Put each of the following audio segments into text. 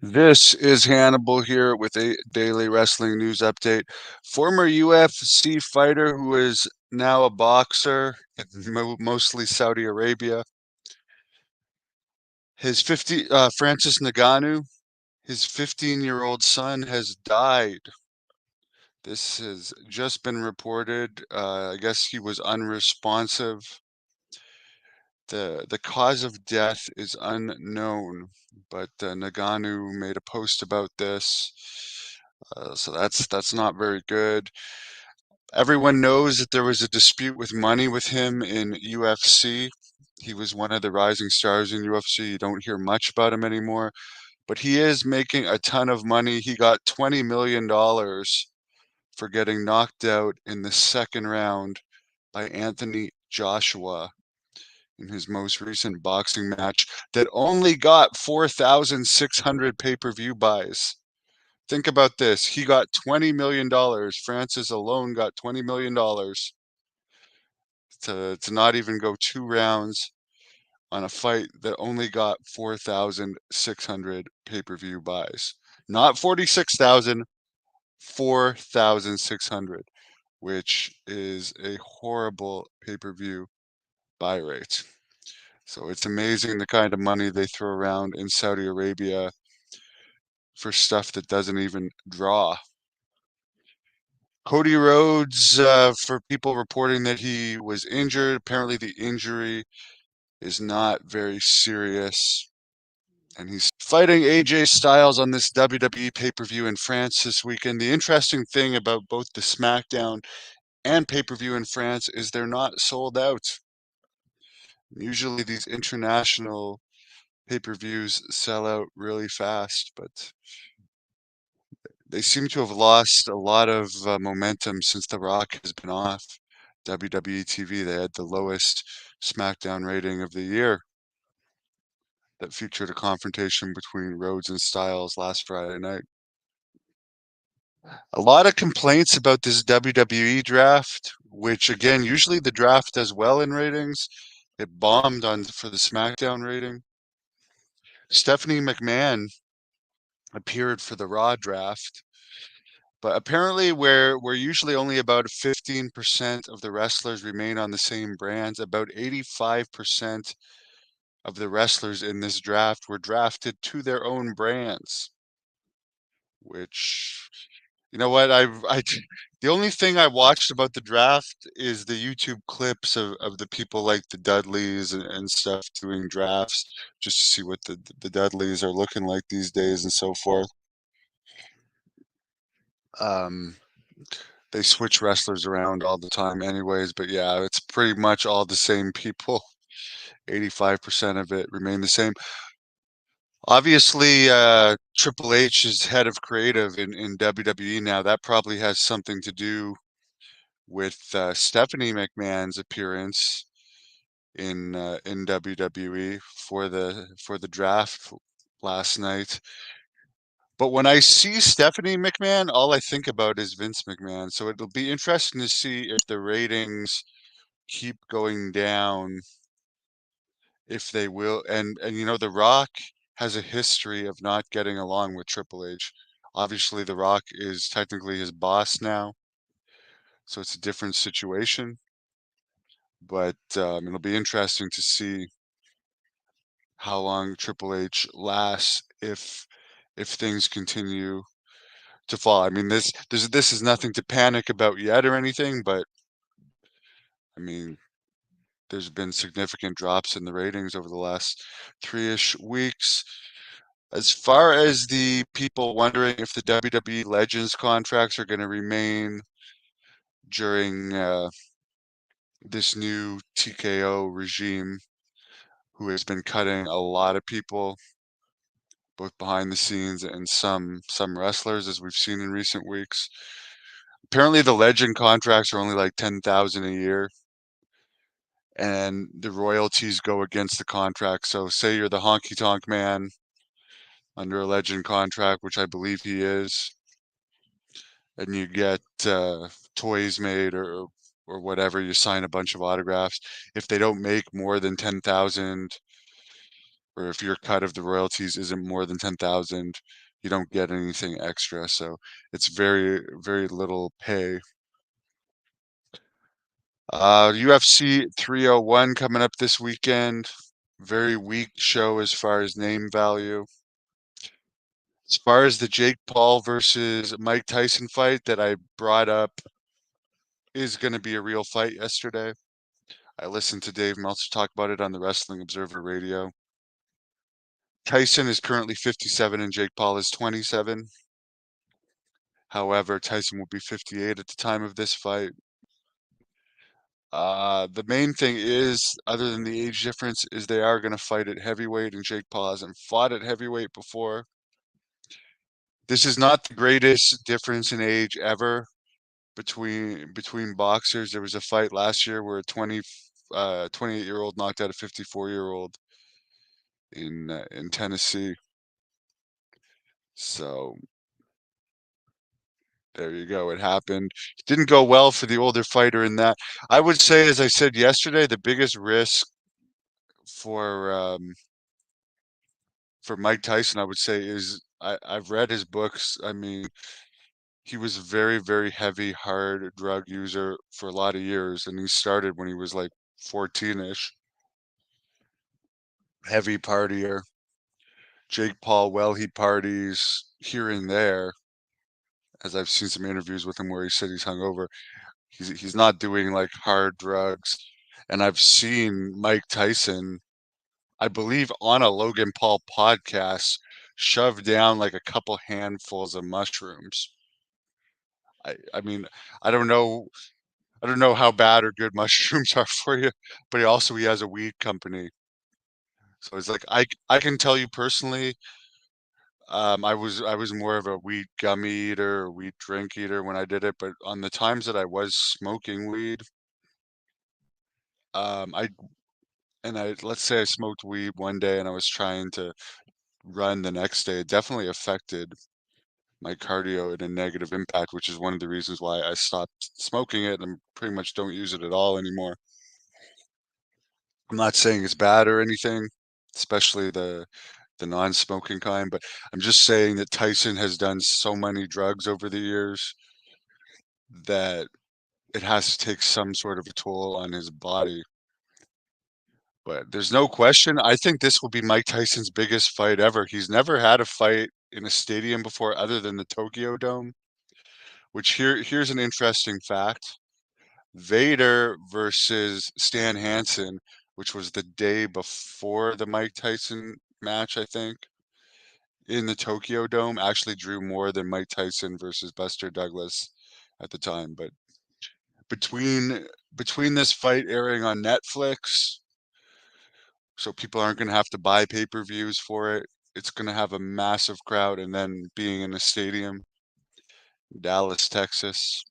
This is Hannibal here with a daily wrestling news update. Former UFC fighter who is now a boxer, mostly Saudi Arabia. Francis Ngannou, his 15-year-old son has died. This has just been reported. I guess he was unresponsive. The cause of death is unknown, but Ngannou made a post about this. So that's not very good. Everyone knows that there was a dispute with money with him in UFC. He was one of the rising stars in UFC. You don't hear much about him anymore, but he is making a ton of money. He got $20 million for getting knocked out in the second round by Anthony Joshua in his most recent boxing match that only got 4,600 pay-per-view buys. Think about this. He got $20 million. Francis alone got $20 million to not even go 2 rounds on a fight that only got 4,600 pay-per-view buys. Not 46,000, 4,600, which is a horrible pay-per-view buy rate. So it's amazing the kind of money they throw around in Saudi Arabia for stuff that doesn't even draw. Cody Rhodes, for people reporting that he was injured, apparently the injury is not very serious. And he's fighting AJ Styles on this WWE pay-per-view in France this weekend. The interesting thing about both the SmackDown and pay-per-view in France is they're not sold out. Usually these international pay-per-views sell out really fast, but they seem to have lost a lot of momentum since The Rock has been off WWE TV. They had the lowest SmackDown rating of the year that featured a confrontation between Rhodes and Styles last Friday night. A lot of complaints about this WWE draft, which again, usually the draft does well in ratings. It bombed on for the SmackDown rating. Stephanie McMahon appeared for the Raw draft. But apparently, where usually only about 15% of the wrestlers remain on the same brands, about 85% of the wrestlers in this draft were drafted to their own brands, which, you know what, the only thing I watched about the draft is the YouTube clips of the people like the Dudleys and stuff doing drafts just to see what the Dudleys are looking like these days and so forth. Um, they switch wrestlers around all the time anyways, but yeah, it's pretty much all the same people. 85% of it remain the same. Obviously, Triple H is head of creative in WWE now. That probably has something to do with Stephanie McMahon's appearance in WWE for the draft last night. But when I see Stephanie McMahon, all I think about is Vince McMahon. So it'll be interesting to see if the ratings keep going down, if they will. And you know, The Rock has a history of not getting along with Triple H. Obviously, The Rock is technically his boss now, so it's a different situation. But it'll be interesting to see how long Triple H lasts if things continue to fall. I mean, this is nothing to panic about yet or anything, but I mean, there's been significant drops in the ratings over the last 3-ish weeks. As far as the people wondering if the WWE Legends contracts are going to remain during this new TKO regime, who has been cutting a lot of people, both behind the scenes and some wrestlers, as we've seen in recent weeks. Apparently, the Legend contracts are only like 10,000 a year, and the royalties go against the contract. So, say you're the Honky Tonk Man under a Legend contract, which I believe he is, and you get toys made or whatever, you sign a bunch of autographs. If they don't make more than 10,000 or if your cut of the royalties isn't more than 10,000, you don't get anything extra. So it's very, very little pay. UFC 301 coming up this weekend. Very weak show as far as name value. As far as the Jake Paul versus Mike Tyson fight that I brought up is going to be a real fight yesterday. I listened to Dave Meltzer talk about it on the Wrestling Observer Radio. Tyson is currently 57 and Jake Paul is 27. However, Tyson will be 58 at the time of this fight. The main thing is, other than the age difference, is they are going to fight at heavyweight, and Jake Paul hasn't fought at heavyweight before. This is not the greatest difference in age ever between boxers. There was a fight last year where a 28-year-old knocked out a 54-year-old in Tennessee. So there you go. It happened. Didn't go well for the older fighter in that. I would say, as I said yesterday, the biggest risk for Mike Tyson, I would say, is I've read his books. I mean, he was a very, very heavy, hard drug user for a lot of years, and he started when he was like 14-ish. Heavy partier. Jake Paul, well, he parties here and there, as I've seen some interviews with him where he said he's hungover. He's not doing like hard drugs. And I've seen Mike Tyson, I believe on a Logan Paul podcast, shove down like a couple handfuls of mushrooms. I mean, I don't know I don't know how bad or good mushrooms are for you, but he has a weed company. So it's like I can tell you personally, I was more of a weed gummy eater or weed drink eater when I did it, but on the times that I was smoking weed, I and I let's say I smoked weed one day and I was trying to run the next day, it definitely affected my cardio in a negative impact, which is one of the reasons why I stopped smoking it and pretty much don't use it at all anymore. I'm not saying it's bad or anything, especially the non-smoking kind, but I'm just saying that Tyson has done so many drugs over the years that it has to take some sort of a toll on his body. But there's no question, I think this will be Mike Tyson's biggest fight ever. He's never had a fight in a stadium before other than the Tokyo Dome, which here's an interesting fact. Vader versus Stan Hansen, which was the day before the Mike Tyson match, I think, in the Tokyo Dome, actually drew more than Mike Tyson versus Buster Douglas at the time. But between between this fight airing on Netflix, so people aren't going to have to buy pay-per-views for it. It's going to have a massive crowd, and then being in a stadium, Dallas, Texas,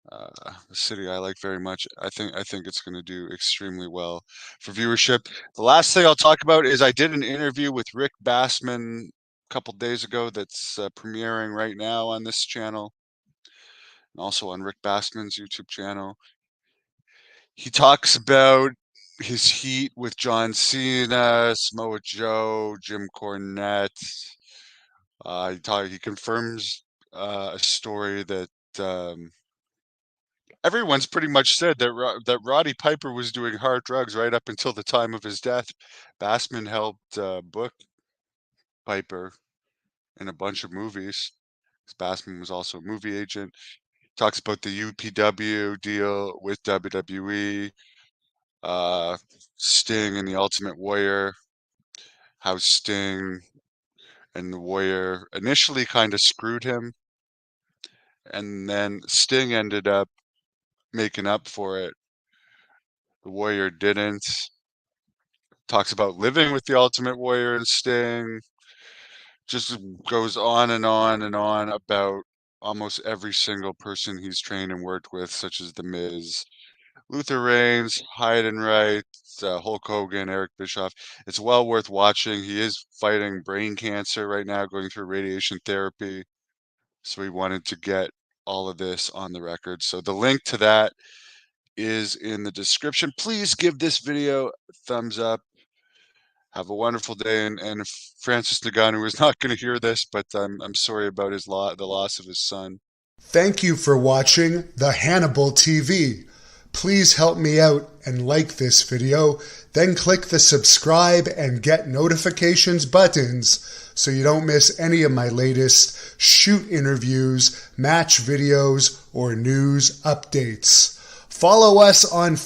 a city I like very much. I think it's going to do extremely well for viewership. The last thing I'll talk about is I did an interview with Rick Bassman a couple days ago that's premiering right now on this channel and also on Rick Bassman's YouTube channel. He talks about his heat with John Cena, Samoa Joe, Jim Cornette. He confirms a story that everyone's pretty much said that Roddy Piper was doing hard drugs right up until the time of his death. Bassman helped book Piper in a bunch of movies. Bassman was also a movie agent. Talks about the UPW deal with WWE, uh, Sting and the Ultimate Warrior, how Sting and the Warrior initially kind of screwed him, and then Sting ended up making up for it. The Warrior didn't. Talks about living with the Ultimate Warrior and Sting. Just goes on and on and on about almost every single person he's trained and worked with, such as The Miz, Luther Reigns, Heidenreich, Hulk Hogan, Eric Bischoff. It's well worth watching. He is fighting brain cancer right now, going through radiation therapy. So we wanted to get all of this on the record. So the link to that is in the description. Please give this video a thumbs up. Have a wonderful day, and Francis Ngannou is not going to hear this, but I'm sorry about the loss of his son. Thank you for watching the Hannibal TV. Please help me out and like this video, then click the subscribe and get notifications buttons so you don't miss any of my latest shoot interviews, match videos, or news updates. Follow us on